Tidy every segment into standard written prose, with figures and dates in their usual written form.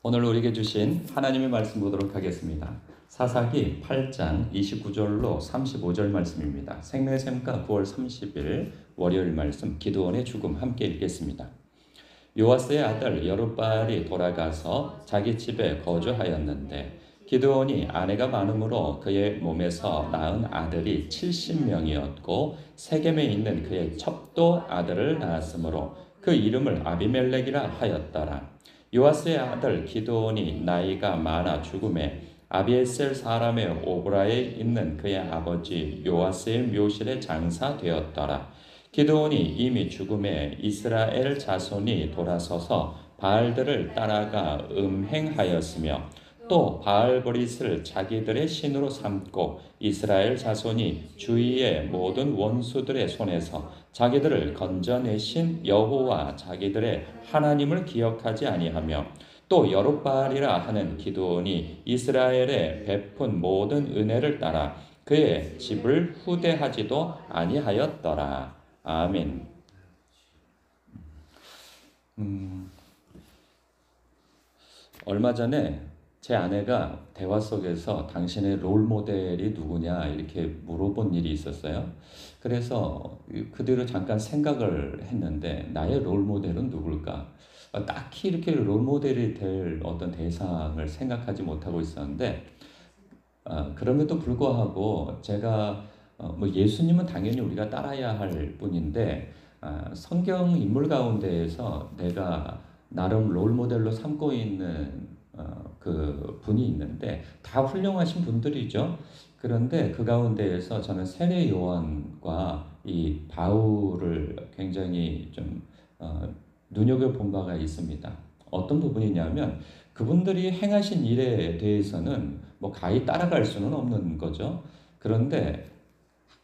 오늘 우리에게 주신 하나님의 말씀 보도록 하겠습니다. 사사기 8장 29절로 35절 말씀입니다. 생명샘가 9월 30일 월요일 말씀 기드온의 죽음 함께 읽겠습니다. 요아스의 아들 여룻바알이 돌아가서 자기 집에 거주하였는데 기드온이 아내가 많음으로 그의 몸에서 낳은 아들이 70명이었고 세겜에 있는 그의 첩도 아들을 낳았으므로 그 이름을 아비멜렉이라 하였더라. 요아스의 아들 기드온이 나이가 많아 죽음에 아비에셀 사람의 오브라에 있는 그의 아버지 요아스의 묘실에 장사되었더라. 기드온이 이미 죽음에 이스라엘 자손이 돌아서서 바알들을 따라가 음행하였으며 또 바알브릿을 자기들의 신으로 삼고 이스라엘 자손이 주위의 모든 원수들의 손에서 자기들을 건져내신 여호와 자기들의 하나님을 기억하지 아니하며 또 여룻바알이라 하는 기드온이 이스라엘에 베푼 모든 은혜를 따라 그의 집을 후대하지도 아니하였더라. 아멘. 얼마 전에 제 아내가 대화 속에서 당신의 롤 모델이 누구냐 이렇게 물어본 일이 있었어요. 그래서 그대로 잠깐 생각을 했는데 나의 롤 모델은 누굴까? 딱히 이렇게 롤 모델이 될 어떤 대상을 생각하지 못하고 있었는데 그럼에도 불구하고 제가 뭐 예수님은 당연히 우리가 따라야 할 분인데 성경 인물 가운데에서 내가 나름 롤 모델로 삼고 있는 그 분이 있는데 다 훌륭하신 분들이죠. 그런데 그 가운데에서 저는 세례 요한과 이 바울을 굉장히 좀 눈여겨본 바가 있습니다. 어떤 부분이냐면 그분들이 행하신 일에 대해서는 뭐 가히 따라갈 수는 없는 거죠. 그런데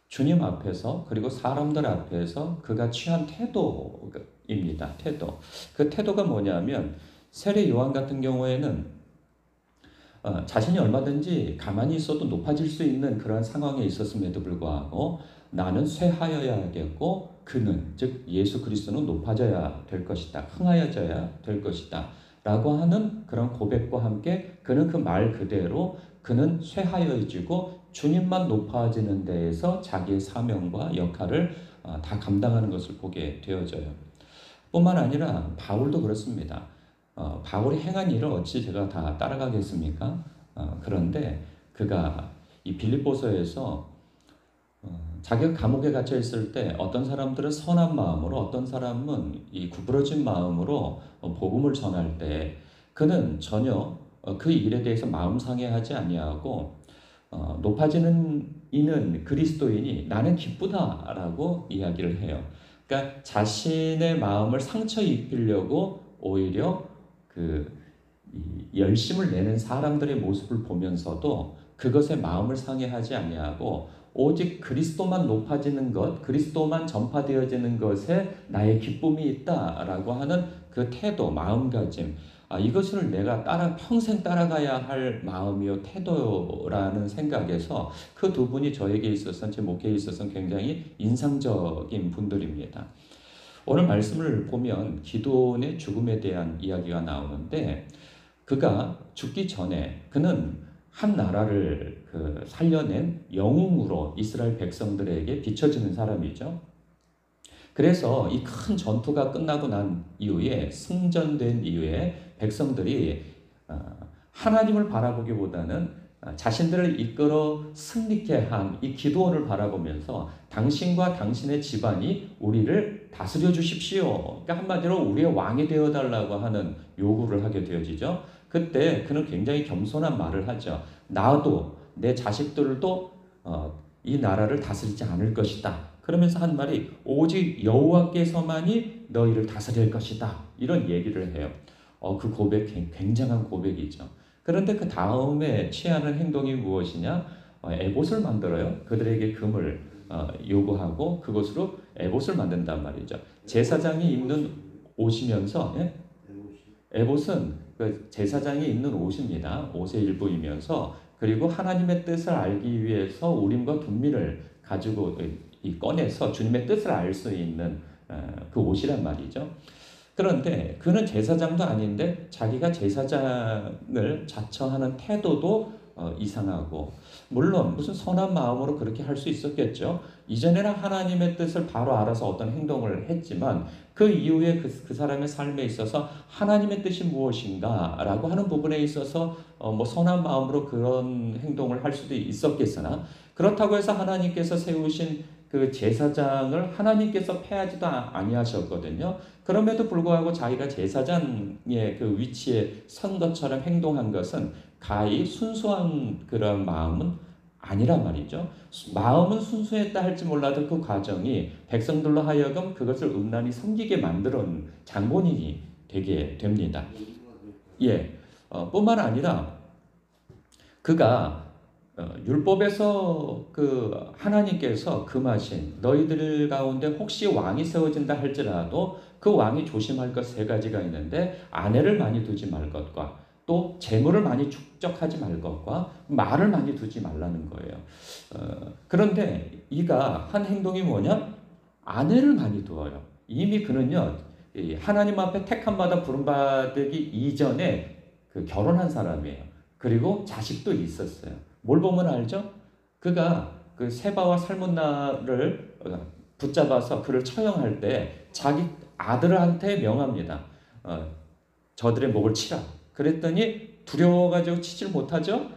주님 앞에서 그리고 사람들 앞에서 그가 취한 태도입니다. 태도. 그 태도가 뭐냐면 세례 요한 같은 경우에는 자신이 얼마든지 가만히 있어도 높아질 수 있는 그런 상황에 있었음에도 불구하고 나는 쇠하여야겠고 그는 즉 예수 그리스도는 높아져야 될 것이다. 흥하여져야 될 것이다. 라고 하는 그런 고백과 함께 그는 그 말 그대로 그는 쇠하여지고 주님만 높아지는 데에서 자기의 사명과 역할을 다 감당하는 것을 보게 되어져요. 뿐만 아니라 바울도 그렇습니다. 바울이 행한 일을 어찌 제가 다 따라가겠습니까? 그런데 그가 이 빌립보서에서 자기가 감옥에 갇혀 있을 때 어떤 사람들은 선한 마음으로 어떤 사람은 이 구부러진 마음으로 복음을 전할 때 그는 전혀 그 일에 대해서 마음 상해하지 아니하고 높아지는 이는 그리스도이니 나는 기쁘다라고 이야기를 해요. 그러니까 자신의 마음을 상처 입히려고 오히려 열심을 내는 사람들의 모습을 보면서도 그것에 마음을 상해하지 아니하고 오직 그리스도만 높아지는 것, 그리스도만 전파되어지는 것에 나의 기쁨이 있다라고 하는 그 태도, 마음가짐, 이것을 내가 평생 따라가야 할 마음이요 태도라는 생각에서 그 두 분이 저에게 있어서는 제 목회에 있어서는 굉장히 인상적인 분들입니다. 오늘 말씀을 보면 기드온의 죽음에 대한 이야기가 나오는데 그가 죽기 전에 그는 한 나라를 살려낸 영웅으로 이스라엘 백성들에게 비춰지는 사람이죠. 그래서 이 큰 전투가 끝나고 난 이후에 승전된 이후에 백성들이 하나님을 바라보기보다는 자신들을 이끌어 승리케 한 이 기드온을 바라보면서 당신과 당신의 집안이 우리를 다스려 주십시오. 그러니까 한마디로 우리의 왕이 되어달라고 하는 요구를 하게 되어지죠. 그때 그는 굉장히 겸손한 말을 하죠. 나도 내 자식들도 이 나라를 다스리지 않을 것이다. 그러면서 한 말이 오직 여호와께서만이 너희를 다스릴 것이다. 이런 얘기를 해요. 그 고백 굉장한 고백이죠. 그런데 그 다음에 취하는 행동이 무엇이냐? 에봇을 만들어요. 그들에게 금을 요구하고 그것으로 에봇을 만든단 말이죠. 제사장이 입는 옷이면서 에봇은 그 제사장이 입는 옷입니다. 옷의 일부이면서 그리고 하나님의 뜻을 알기 위해서 우림과 둠밀을 가지고 꺼내서 주님의 뜻을 알 수 있는 그 옷이란 말이죠. 그런데 그는 제사장도 아닌데 자기가 제사장을 자처하는 태도도 이상하고, 물론 무슨 선한 마음으로 그렇게 할 수 있었겠죠. 이전에는 하나님의 뜻을 바로 알아서 어떤 행동을 했지만 그 이후에 그 사람의 삶에 있어서 하나님의 뜻이 무엇인가 라고 하는 부분에 있어서 뭐 선한 마음으로 그런 행동을 할 수도 있었겠으나, 그렇다고 해서 하나님께서 세우신 그 제사장을 하나님께서 패하지도 아니하셨거든요. 그럼에도 불구하고 자기가 제사장의 그 위치에 선 것처럼 행동한 것은 가히 순수한 그런 마음은 아니란 말이죠. 마음은 순수했다 할지 몰라도 그 과정이 백성들로 하여금 그것을 음란히 섬기게 만드는 장본인이 되게 됩니다. 예, 뿐만 아니라 그가 율법에서 그 하나님께서 금하신 너희들 가운데 혹시 왕이 세워진다 할지라도 그 왕이 조심할 것 세 가지가 있는데, 아내를 많이 두지 말 것과 또 재물을 많이 축적하지 말 것과 말을 많이 두지 말라는 거예요. 그런데 이가 한 행동이 뭐냐? 아내를 많이 두어요. 이미 그는요, 하나님 앞에 택함 받아 부름 받기 이전에 그 결혼한 사람이에요. 그리고 자식도 있었어요. 뭘 보면 알죠? 그가 그 세바와 살문나를 붙잡아서 그를 처형할 때 자기 아들한테 명합니다. 저들의 목을 치라. 그랬더니 두려워가지고 치질 못하죠.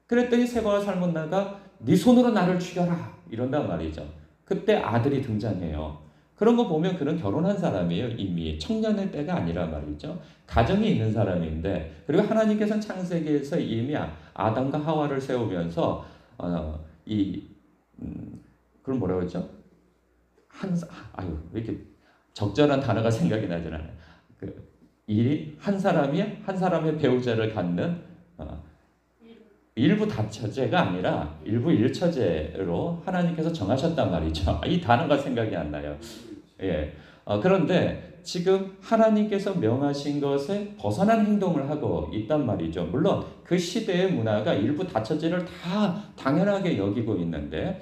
그랬더니 세바와 살문나가 네 손으로 나를 죽여라 이런단 말이죠. 그때 아들이 등장해요. 그런 거 보면 그는 결혼한 사람이에요. 이미 청년의 때가 아니란 말이죠. 가정이 있는 사람인데, 그리고 하나님께서는 창세기에서 이미 아담과 하와를 세우면서 그럼 뭐라고 했죠? 왜 이렇게 적절한 단어가 생각이 나지 않아요. 한 사람의 배우자를 갖는 일부 다처제가 아니라 일부 일처제로 하나님께서 정하셨단 말이죠. 이 단어가 생각이 안 나요. 예. 그런데 지금 하나님께서 명하신 것에 벗어난 행동을 하고 있단 말이죠. 물론 그 시대의 문화가 일부 다처제를 다 당연하게 여기고 있는데,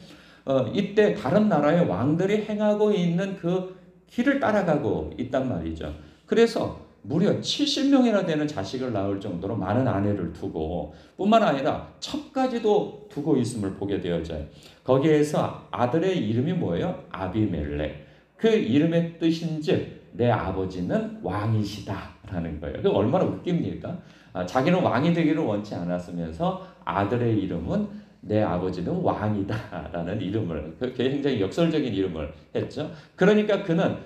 이때 다른 나라의 왕들이 행하고 있는 그 길을 따라가고 있단 말이죠. 그래서 무려 70명이나 되는 자식을 낳을 정도로 많은 아내를 두고, 뿐만 아니라 첩까지도 두고 있음을 보게 되어져요. 거기에서 아들의 이름이 뭐예요? 아비멜렉. 그 이름의 뜻인즉 내 아버지는 왕이시다라는 거예요. 그 얼마나 웃깁니까? 자기는 왕이 되기를 원치 않았으면서 아들의 이름은 내 아버지는 왕이다라는 이름을, 굉장히 역설적인 이름을 했죠. 그러니까 그는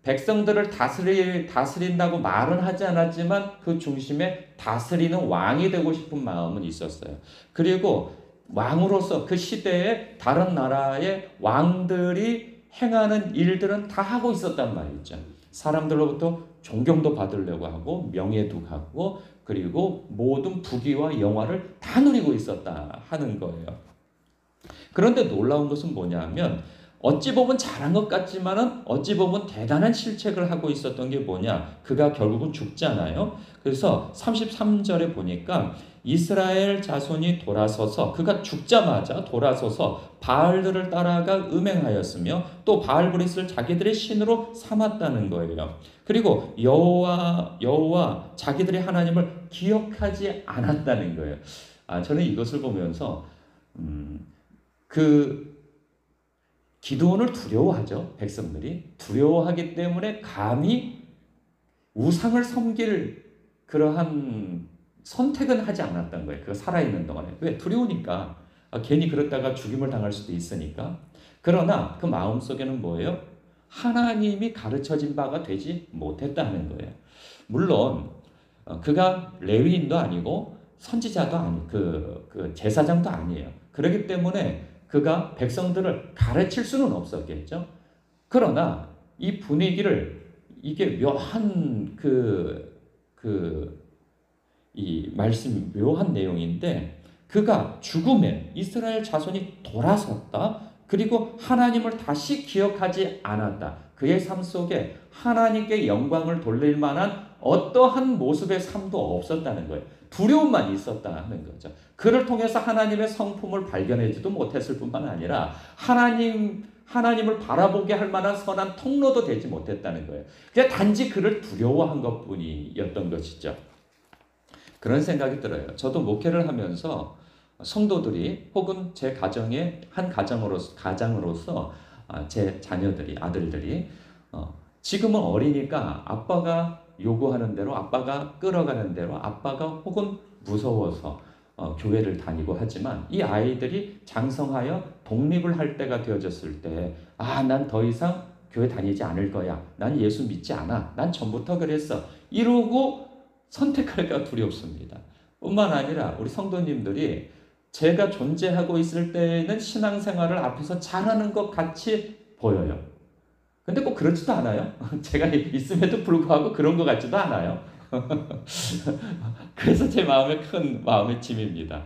백성들을 다스린다고 말은 하지 않았지만 그 중심에 다스리는 왕이 되고 싶은 마음은 있었어요. 그리고 왕으로서 그 시대에 다른 나라의 왕들이 행하는 일들은 다 하고 있었단 말이죠. 사람들로부터 존경도 받으려고 하고 명예도 갖고, 그리고 모든 부귀와 영화를 다 누리고 있었다 하는 거예요. 그런데 놀라운 것은 뭐냐면, 어찌 보면 잘한 것 같지만은 어찌 보면 대단한 실책을 하고 있었던 게 뭐냐? 그가 결국은 죽잖아요. 그래서 33절에 보니까 이스라엘 자손이 돌아서서, 그가 죽자마자 돌아서서 바알들을 따라가 음행하였으며 또 바알브릿을 자기들의 신으로 삼았다는 거예요. 그리고 여호와 자기들의 하나님을 기억하지 않았다는 거예요. 저는 이것을 보면서 기드온을 두려워하죠. 백성들이 두려워하기 때문에 감히 우상을 섬길 그러한 선택은 하지 않았던 거예요. 그가 살아있는 동안에. 왜? 두려우니까. 괜히 그랬다가 죽임을 당할 수도 있으니까. 그러나 그 마음속에는 뭐예요? 하나님이 가르쳐진 바가 되지 못했다는 거예요. 물론 그가 레위인도 아니고 선지자도 아니고 그 제사장도 아니에요. 그렇기 때문에 그가 백성들을 가르칠 수는 없었겠죠. 그러나 이 분위기를, 이게 묘한 이 말씀 묘한 내용인데, 그가 죽음에 이스라엘 자손이 돌아섰다. 그리고 하나님을 다시 기억하지 않았다. 그의 삶 속에 하나님께 영광을 돌릴 만한 어떠한 모습의 삶도 없었다는 거예요. 두려움만 있었다는 거죠. 그를 통해서 하나님의 성품을 발견하지도 못했을 뿐만 아니라 하나님 하나님을 바라보게 할 만한 선한 통로도 되지 못했다는 거예요. 그냥 단지 그를 두려워한 것뿐이었던 것이죠. 그런 생각이 들어요. 저도 목회를 하면서 성도들이 혹은 제 가정의 한 가장으로서 제 자녀들이, 아들들이 지금은 어리니까 아빠가 요구하는 대로, 아빠가 끌어가는 대로, 아빠가 혹은 무서워서 교회를 다니고 하지만, 이 아이들이 장성하여 독립을 할 때가 되어졌을 때, 난 더 이상 교회 다니지 않을 거야, 난 예수 믿지 않아, 난 전부터 그랬어, 이러고 선택할까 두렵습니다. 뿐만 아니라 우리 성도님들이 제가 존재하고 있을 때에는 신앙생활을 앞에서 잘하는 것 같이 보여요. 근데 꼭 그렇지도 않아요. 제가 있음에도 불구하고 그런 것 같지도 않아요. 그래서 제 마음에 큰 마음의 짐입니다.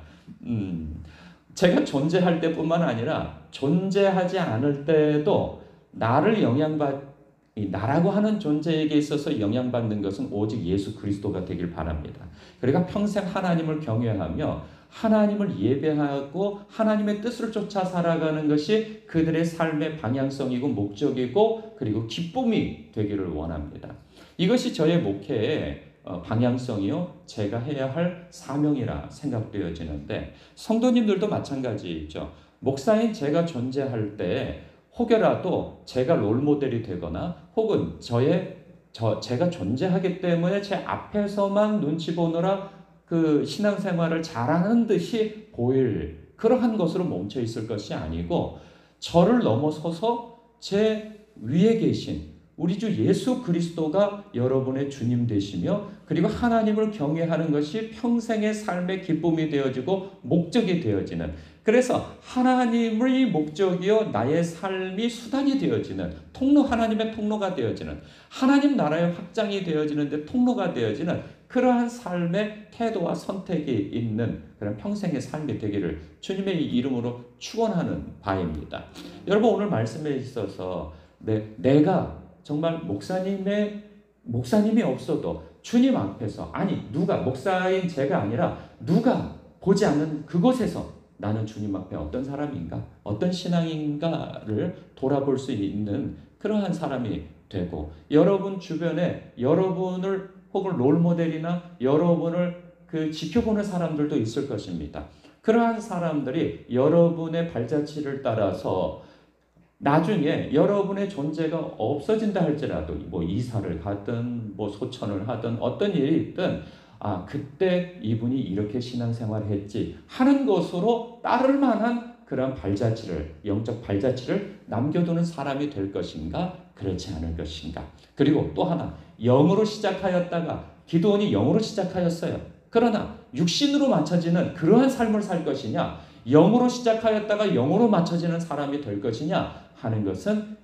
제가 존재할 때뿐만 아니라 존재하지 않을 때도 나라고 하는 존재에게 있어서 영향받는 것은 오직 예수 그리스도가 되길 바랍니다. 그러니까 평생 하나님을 경외하며 하나님을 예배하고 하나님의 뜻을 쫓아 살아가는 것이 그들의 삶의 방향성이고 목적이고 그리고 기쁨이 되기를 원합니다. 이것이 저의 목회의 방향성이요, 제가 해야 할 사명이라 생각되어지는데, 성도님들도 마찬가지죠. 목사인 제가 존재할 때 혹여라도 제가 롤모델이 되거나 혹은 제가 존재하기 때문에 제 앞에서만 눈치 보느라 그 신앙생활을 잘하는 듯이 보일 그러한 것으로 멈춰 있을 것이 아니고, 저를 넘어서서 제 위에 계신 우리 주 예수 그리스도가 여러분의 주님 되시며, 그리고 하나님을 경외하는 것이 평생의 삶의 기쁨이 되어지고 목적이 되어지는, 그래서 하나님의 목적이요 나의 삶이 수단이 되어지는 하나님의 통로가 되어지는, 하나님 나라의 확장이 되어지는데 통로가 되어지는 그러한 삶의 태도와 선택이 있는 그런 평생의 삶이 되기를 주님의 이름으로 축원하는 바입니다. 여러분, 오늘 말씀에 있어서 내가 정말 목사님이 없어도 주님 앞에서, 목사인 제가 아니라 누가 보지 않는 그곳에서 나는 주님 앞에 어떤 사람인가, 어떤 신앙인가를 돌아볼 수 있는 그러한 사람이 되고, 여러분 주변에 여러분을 혹은 롤모델이나 여러분을 지켜보는 사람들도 있을 것입니다. 그러한 사람들이 여러분의 발자취를 따라서 나중에 여러분의 존재가 없어진다 할지라도 이사를 가든 소천을 하든 어떤 일이 있든 그때 이분이 이렇게 신앙생활을 했지 하는 것으로 따를 만한 그런 영적 발자취를 남겨두는 사람이 될 것인가, 그렇지 않을 것인가. 그리고 또 하나, 영으로 시작하였다가 기드온이 영으로 시작하였어요. 그러나 육신으로 맞춰지는 그러한 삶을 살 것이냐, 영으로 시작하였다가 영으로 맞춰지는 사람이 될 것이냐 하는 것은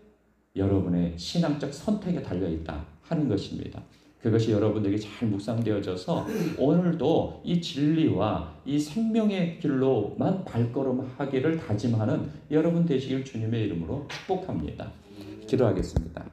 여러분의 신앙적 선택에 달려있다 하는 것입니다. 그것이 여러분들에게 잘 묵상되어져서 오늘도 이 진리와 이 생명의 길로만 발걸음하기를 다짐하는 여러분 되시길 주님의 이름으로 축복합니다. 기도하겠습니다.